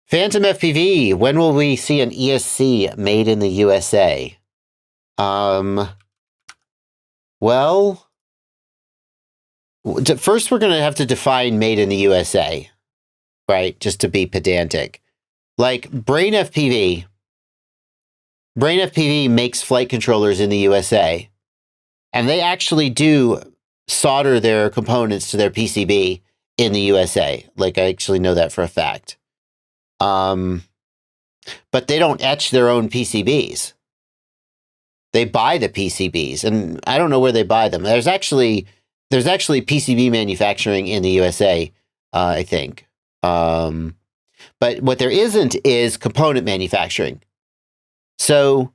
Phantom FPV, when will we see an ESC made in the USA? Well, first we're going to have to define made in the USA, right? Just to be pedantic. Like Brain FPV makes flight controllers in the USA, and they actually do solder their components to their PCB in the USA. Like, I actually know that for a fact. But they don't etch their own PCBs. They buy the PCBs, and I don't know where they buy them. There's actually PCB manufacturing in the USA, I think. But what there isn't is component manufacturing. So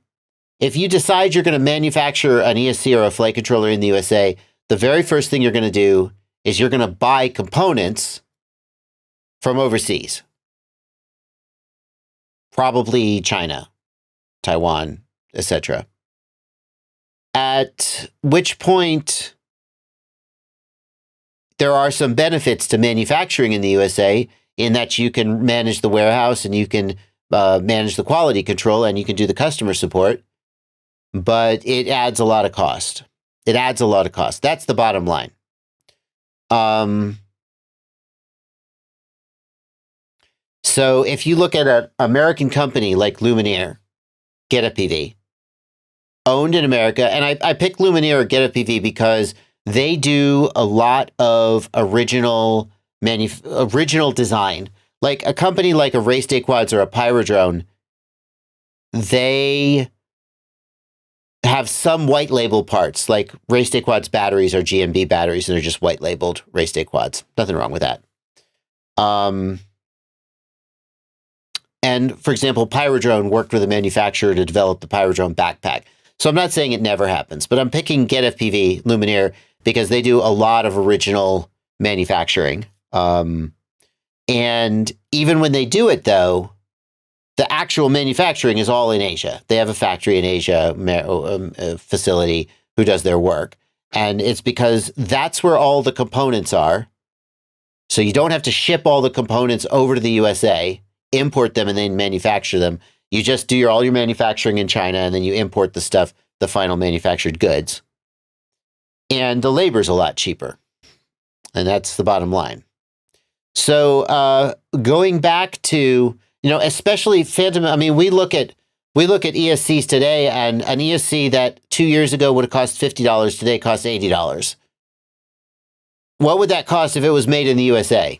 if you decide you're going to manufacture an ESC or a flight controller in the USA, the very first thing you're going to do is you're going to buy components from overseas. Probably China, Taiwan, etc. At which point there are some benefits to manufacturing in the USA in that you can manage the warehouse and you can manage the quality control and you can do the customer support, but it adds a lot of cost. It adds a lot of cost. That's the bottom line. So if you look at an American company like Lumineer, Get a PV, owned in America, and I picked Lumineer or Get a PV because they do a lot of original design. Like a company like a Race Day Quads or a Pyrodrone, they have some white label parts, like Race Day Quads batteries or GMB batteries, and they're just white labeled Race Day Quads. Nothing wrong with that. And for example, Pyrodrone worked with a manufacturer to develop the Pyrodrone backpack. So I'm not saying it never happens, but I'm picking Get FPV, Lumineer, because they do a lot of original manufacturing. And even when they do it, though, the actual manufacturing is all in Asia. They have a factory in Asia, a facility who does their work. And it's because that's where all the components are. So you don't have to ship all the components over to the USA, import them, and then manufacture them. You just do all your manufacturing in China, and then you import the stuff, the final manufactured goods. And the labor's a lot cheaper. And that's the bottom line. So going back to, especially Phantom, I mean, we look at ESCs today, and an ESC that 2 years ago would have cost $50 today costs $80. What would that cost if it was made in the USA?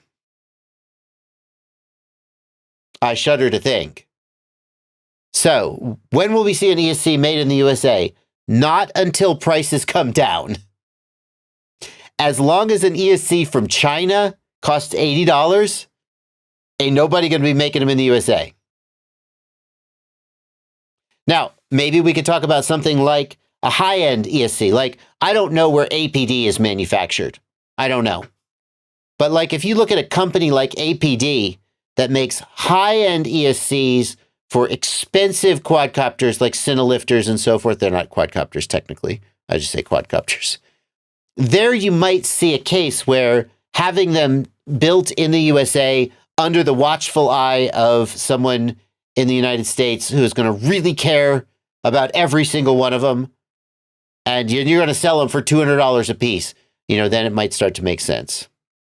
I shudder to think. So when will we see an ESC made in the USA? Not until prices come down. As long as an ESC from China costs $80, ain't nobody going to be making them in the USA. Now, maybe we could talk about something like a high-end ESC. Like, I don't know where APD is manufactured. I don't know. But like, if you look at a company like APD that makes high-end ESCs for expensive quadcopters like Cinelifters and so forth, they're not quadcopters technically. I just say quadcopters. There you might see a case where having them built in the USA under the watchful eye of someone in the United States who is going to really care about every single one of them, and you're going to sell them for $200 a piece, then it might start to make sense.